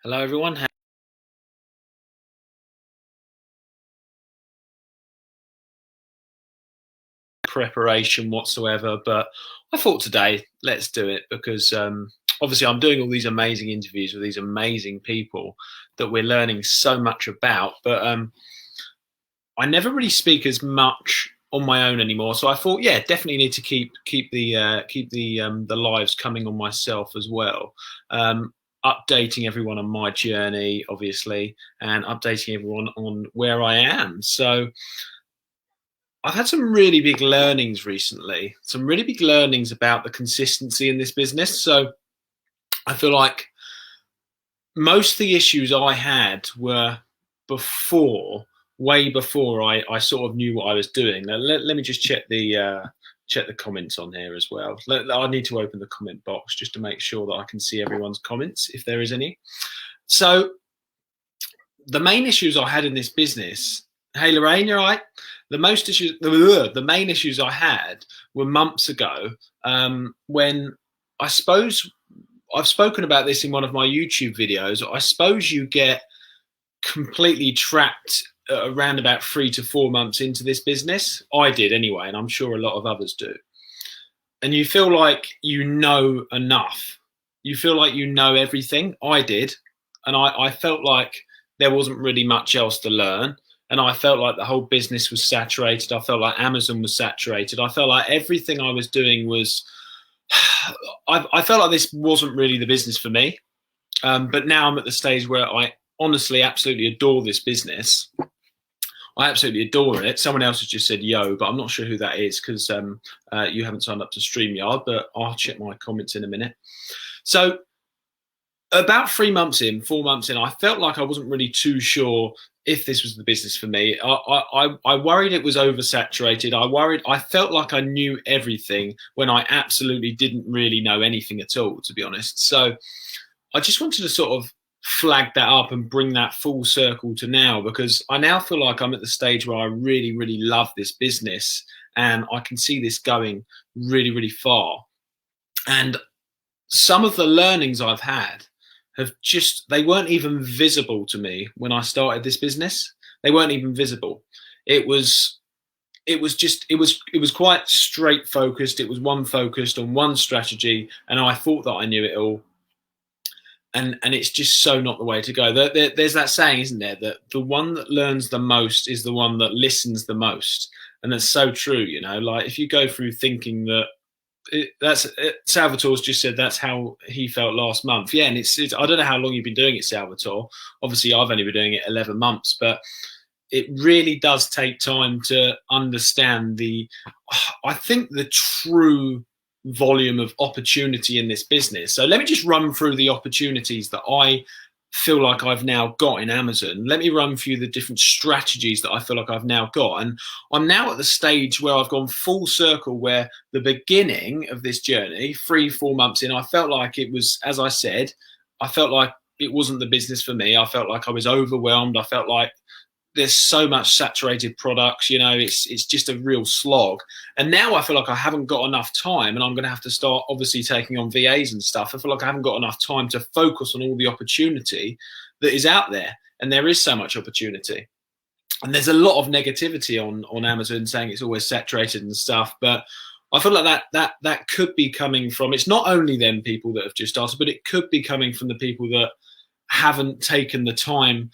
Hello, everyone. Preparation whatsoever, but I thought today, let's do it because obviously I'm doing all these amazing interviews with these amazing people that we're learning so much about, but I never really speak as much on my own anymore. So I thought, yeah, definitely need to keep the lives coming on myself as well. Updating everyone on my journey, obviously, and updating everyone on where I am. So I've had some really big learnings recently, some really big learnings about the consistency in this business. So I feel like most of the issues I had were before, way before I sort of knew what I was doing. Now, let me just check the comments on here as well. I need to open the comment box just to make sure that I can see everyone's comments if there is any. So the main issues I had in this business. Hey Lorraine, you're right. The main issues I had were months ago, when I suppose I've spoken about this in one of my YouTube videos. I suppose you get completely trapped around about 3 to 4 months into this business. I did anyway, and I'm sure a lot of others do. And you feel like you know enough. You feel like you know everything. I did, and I felt like there wasn't really much else to learn. And I felt like the whole business was saturated. I felt like Amazon was saturated. I felt like everything I was doing was. I felt like this wasn't really the business for me. But now I'm at the stage where I honestly absolutely adore this business. I absolutely adore it. Someone else has just said yo, but I'm not sure who that is because you haven't signed up to StreamYard, but I'll check my comments in a minute. So about 3 months in, 4 months in, I felt like I wasn't really too sure if this was the business for me. I worried it was oversaturated. I felt like I knew everything when I absolutely didn't really know anything at all, to be honest. So I just wanted to sort of flag that up and bring that full circle to now, because I now feel like I'm at the stage where I really, really love this business and I can see this going really, really far. And some of the learnings I've had they weren't even visible to me when I started this business. They weren't even visible. It was it was quite straight focused. It was one focused on one strategy, and I thought that I knew it all. And it's just so not the way to go. There's that saying, isn't there, that the one that learns the most is the one that listens the most, and that's so true. You know, like if you go through thinking that Salvatore's just said that's how he felt last month. Yeah, and it's I don't know how long you've been doing it, Salvatore. Obviously, I've only been doing it 11 months, but it really does take time to understand I think the true volume of opportunity in this business. So let me just run through the opportunities that I feel like I've now got in Amazon. Let me run through the different strategies that I feel like I've now got. And I'm now at the stage where I've gone full circle, where the beginning of this journey, 3, 4 months in, I felt like it was, as I said, I felt like it wasn't the business for me. I felt like I was overwhelmed. I felt like there's so much saturated products, you know, it's just a real slog. And now I feel like I haven't got enough time, and I'm going to have to start obviously taking on VAs and stuff. I feel like I haven't got enough time to focus on all the opportunity that is out there. And there is so much opportunity. And there's a lot of negativity on Amazon saying it's always saturated and stuff. But I feel like that could be coming from, it's not only them people that have just started, but it could be coming from the people that haven't taken the time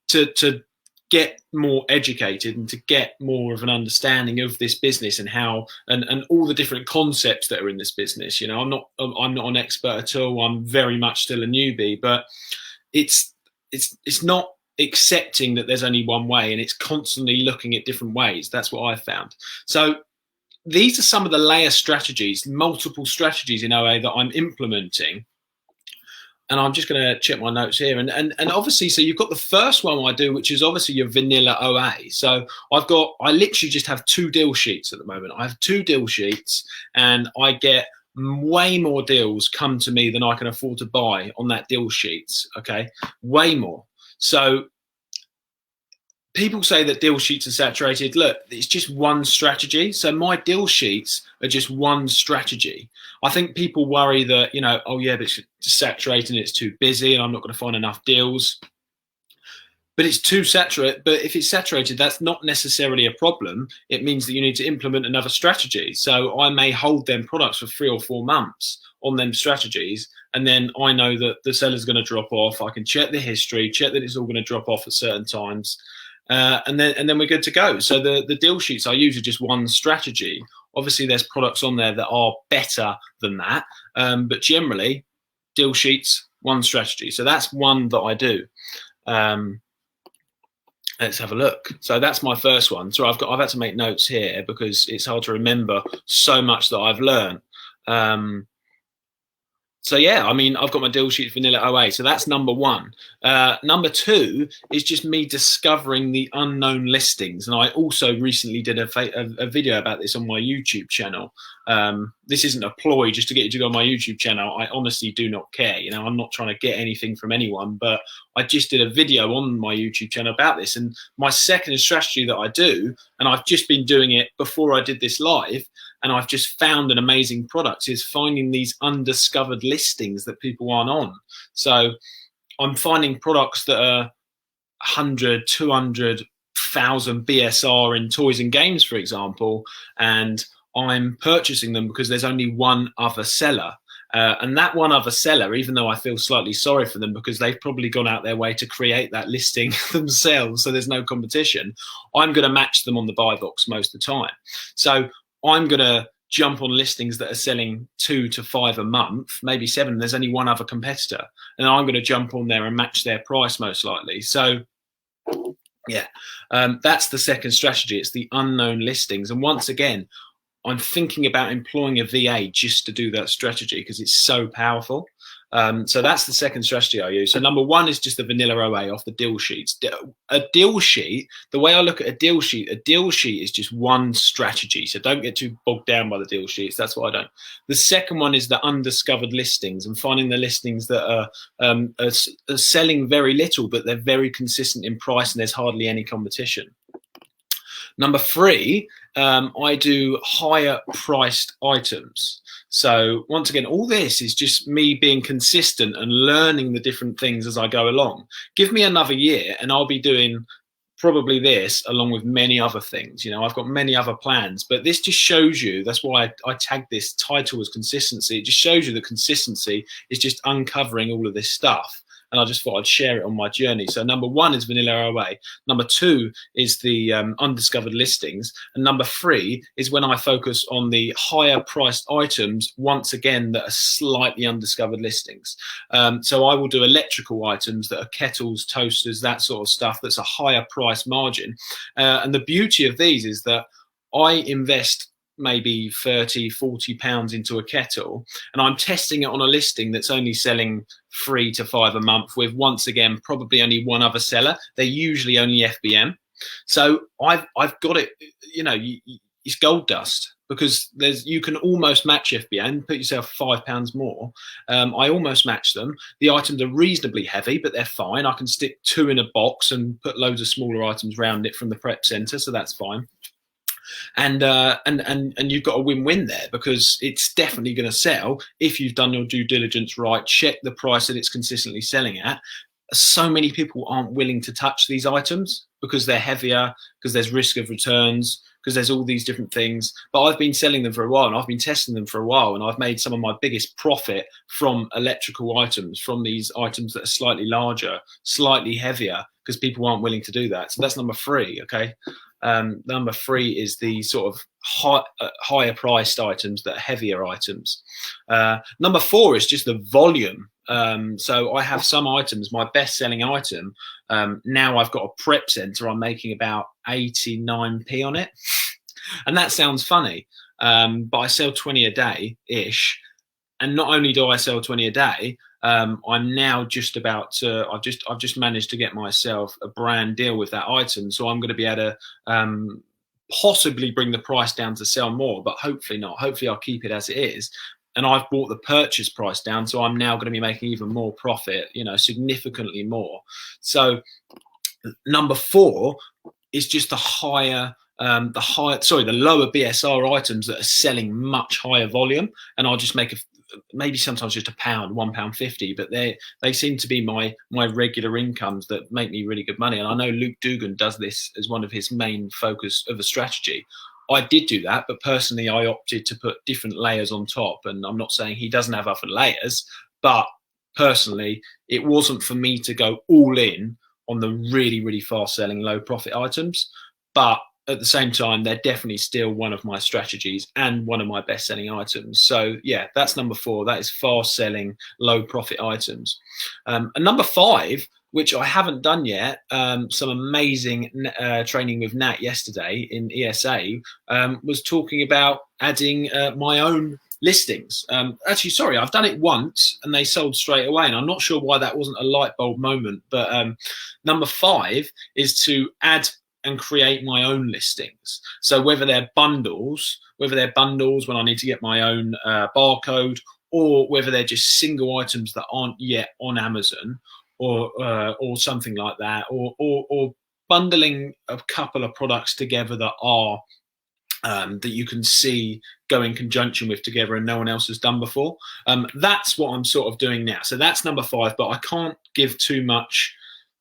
to get more educated and to get more of an understanding of this business and how and all the different concepts that are in this business. You know, I'm not an expert at all. I'm very much still a newbie, but it's not accepting that there's only one way, and it's constantly looking at different ways. That's what I've found. So these are some of the layer strategies, multiple strategies in OA that I'm implementing. And I'm just going to check my notes here. And obviously, so you've got the first one I do, which is obviously your vanilla OA. So I literally just have 2 deal sheets at the moment. I have 2 deal sheets, and I get way more deals come to me than I can afford to buy on that deal sheets. Okay, way more. So people say that deal sheets are saturated. Look, it's just one strategy. So my deal sheets are just one strategy. I think people worry that, oh yeah, but it's saturated and it's too busy and I'm not going to find enough deals. But it's too saturated. But if it's saturated, that's not necessarily a problem. It means that you need to implement another strategy. So I may hold them products for 3 or 4 months on them strategies, and then I know that the seller's going to drop off. I can check the history, check that it's all going to drop off at certain times, and then we're good to go. So the deal sheets I use are just one strategy. Obviously, there's products on there that are better than that, but generally, deal sheets, one strategy. So that's one that I do. Let's have a look. So that's my first one. So I've had to make notes here because it's hard to remember so much that I've learned. So yeah, I mean, I've got my deal sheet vanilla OA. So that's number one. Number two is just me discovering the unknown listings. And I also recently did a video about this on my YouTube channel. This isn't a ploy just to get you to go on my YouTube channel. I honestly do not care. I'm not trying to get anything from anyone, but I just did a video on my YouTube channel about this. And my second strategy that I do, and I've just been doing it before I did this live, and I've just found an amazing product, is finding these undiscovered listings that people aren't on. So I'm finding products that are 100, 200,000 BSR in toys and games, for example, and I'm purchasing them because there's only one other seller. And that one other seller, even though I feel slightly sorry for them because they've probably gone out their way to create that listing themselves, so there's no competition, I'm going to match them on the buy box most of the time. So I'm going to jump on listings that are selling 2 to 5 a month, maybe 7. There's only one other competitor, and I'm going to jump on there and match their price most likely. So yeah, that's the second strategy. It's the unknown listings. And once again, I'm thinking about employing a VA just to do that strategy because it's so powerful. So that's the second strategy I use. So number one is just the vanilla OA off the deal sheets. A deal sheet, the way I look at a deal sheet is just one strategy. So don't get too bogged down by the deal sheets. That's what I don't. The second one is the undiscovered listings and finding the listings that are selling very little, but they're very consistent in price and there's hardly any competition. Number three, I do higher priced items. So once again, all this is just me being consistent and learning the different things as I go along. Give me another year and I'll be doing probably this along with many other things. I've got many other plans, but this just shows you, that's why I tagged this title as consistency. It just shows you that consistency is just uncovering all of this stuff. And I just thought I'd share it on my journey. So number one is vanilla OA. Number two is the undiscovered listings. And number three is when I focus on the higher priced items, once again, that are slightly undiscovered listings. So I will do electrical items that are kettles, toasters, that sort of stuff that's a higher price margin. And the beauty of these is that I invest maybe 30, 40 pounds into a kettle, and I'm testing it on a listing that's only selling 3 to 5 a month with, once again, probably only one other seller. They're usually only FBM. So I've got it, it's gold dust because you can almost match FBM, put yourself £5 more. I almost match them. The items are reasonably heavy, but they're fine. I can stick 2 in a box and put loads of smaller items around it from the prep center, so that's fine. And you've got a win-win there because it's definitely going to sell if you've done your due diligence right, check the price that it's consistently selling at. So many people aren't willing to touch these items because they're heavier, because there's risk of returns, because there's all these different things. But I've been selling them for a while and I've been testing them for a while, and I've made some of my biggest profit from electrical items, from these items that are slightly larger, slightly heavier, because people aren't willing to do that. So that's number three, okay? Number three is the sort of higher priced items that are heavier items. Number four is just the volume. So I have some items, my best selling item, now I've got a prep center, I'm making about 89p on it. And that sounds funny, but I sell 20 a day ish. And not only do I sell 20 a day, I'm now just about to, I've just managed to get myself a brand deal with that item. So I'm going to be able to possibly bring the price down to sell more, but hopefully not. Hopefully I'll keep it as it is. And I've brought the purchase price down. So I'm now going to be making even more profit, significantly more. So number four, is just the lower BSR items that are selling much higher volume, and I'll just make maybe sometimes just £1, £1.50, but they seem to be my regular incomes that make me really good money. And I know Luke Dugan does this as one of his main focus of a strategy. I did do that, but personally I opted to put different layers on top, and I'm not saying he doesn't have other layers, but personally it wasn't for me to go all in on the really, really fast selling low profit items. But at the same time, they're definitely still one of my strategies and one of my best selling items. So yeah, that's number 4. That is fast selling low profit items. And number 5, which I haven't done yet, some amazing training with Nat yesterday in ESA, was talking about adding my own listings. Actually, sorry, I've done it once and they sold straight away, and I'm not sure why that wasn't a light bulb moment. But number 5 is to add and create my own listings. So whether they're bundles when I need to get my own barcode, or whether they're just single items that aren't yet on Amazon, or something like that, or bundling a couple of products together that are that you can see go in conjunction with together and no one else has done before. That's what I'm sort of doing now. So that's number 5, but I can't give too much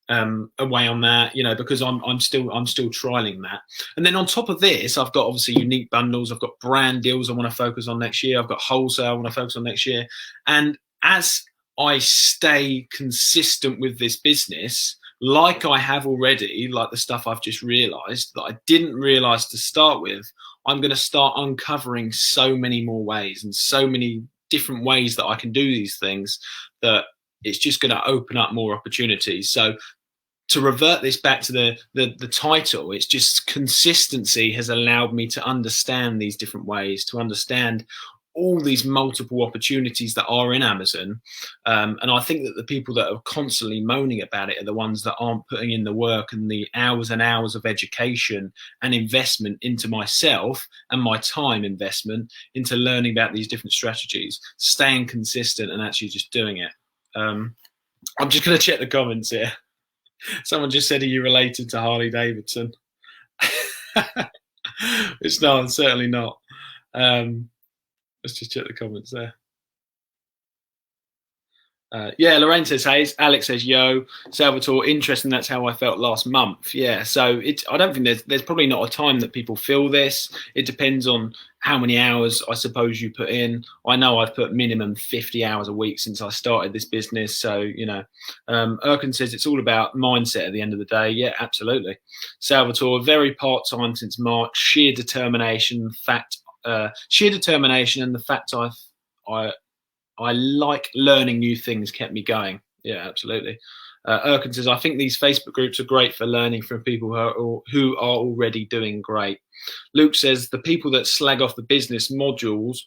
away on that, because I'm still trialing that. And then on top of this, I've got obviously unique bundles, I've got brand deals I want to focus on next year, I've got wholesale I want to focus on next year. And as I stay consistent with this business, like I have already, like the stuff I've just realized that I didn't realize to start with, I'm going to start uncovering so many more ways and so many different ways that I can do these things, that it's just going to open up more opportunities. So to revert this back to the title, it's just consistency has allowed me to understand these different ways, to understand all these multiple opportunities that are in Amazon. And I think that the people that are constantly moaning about it are the ones that aren't putting in the work and the hours and hours of education and investment into myself, and my time investment into learning about these different strategies, staying consistent and actually just doing it. I'm just going to check the comments here. Someone just said, are you related to Harley Davidson? It's no, I'm certainly not. Let's just check the comments there. Yeah, Lorraine says, hey. Alex says, yo. Salvatore, interesting. That's how I felt last month. Yeah, so I don't think there's probably not a time that people feel this. It depends on how many hours I suppose you put in. I know I've put minimum 50 hours a week since I started this business. So, Erkin says it's all about mindset at the end of the day. Yeah, absolutely. Salvatore, very part-time since March. Sheer determination and the fact I like learning new things kept me going. Yeah, absolutely. Erkin says, I think these Facebook groups are great for learning from people who are already doing great. Luke says, the people that slag off the business models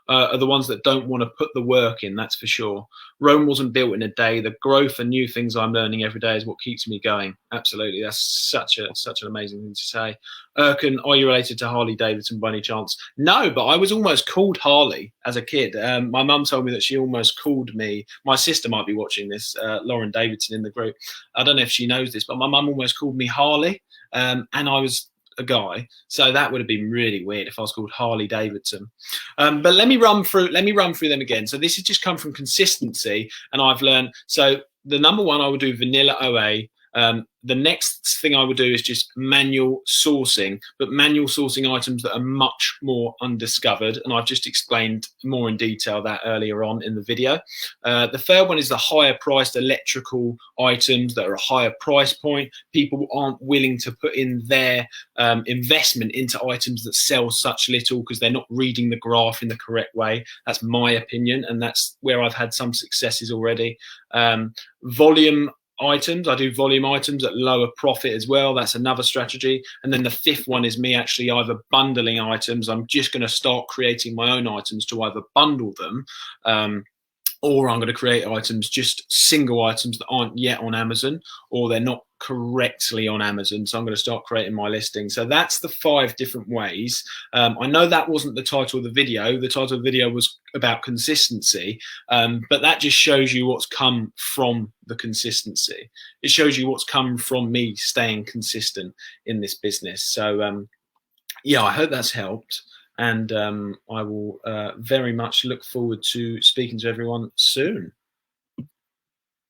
are the ones that don't want to put the work in, that's for sure. Rome wasn't built in a day. The growth and new things I'm learning every day is what keeps me going. Absolutely. That's such an amazing thing to say. Erkin, are you related to Harley Davidson by any chance? No, but I was almost called Harley as a kid. My mum told me that she almost called me. My sister might be watching this, Lauren Davidson in the group. I don't know if she knows this, but my mum almost called me Harley, and I was a guy, so that would have been really weird if I was called Harley Davidson. But let me run through them again. So this has just come from consistency, and I've learned. So the number 1, I would do vanilla OA. The next thing I would do is just manual sourcing, but manual sourcing items that are much more undiscovered. And I've just explained more in detail that earlier on in the video. The third one is the higher priced electrical items that are a higher price point. People aren't willing to put in their investment into items that sell such little because they're not reading the graph in the correct way. That's my opinion, and that's where I've had some successes already. Volume items, I do volume items at lower profit as well. That's another strategy. And then the 5th one is me actually either bundling items. I'm just going to start creating my own items to either bundle them, or I'm going to create items, just single items that aren't yet on Amazon, or they're not correctly on Amazon. So I'm going to start creating my listing. So that's the 5 different ways. I know that wasn't the title of the video. The title of the video was about consistency, but that just shows you what's come from the consistency. It shows you what's come from me staying consistent in this business. So yeah, I hope that's helped. And I will very much look forward to speaking to everyone soon.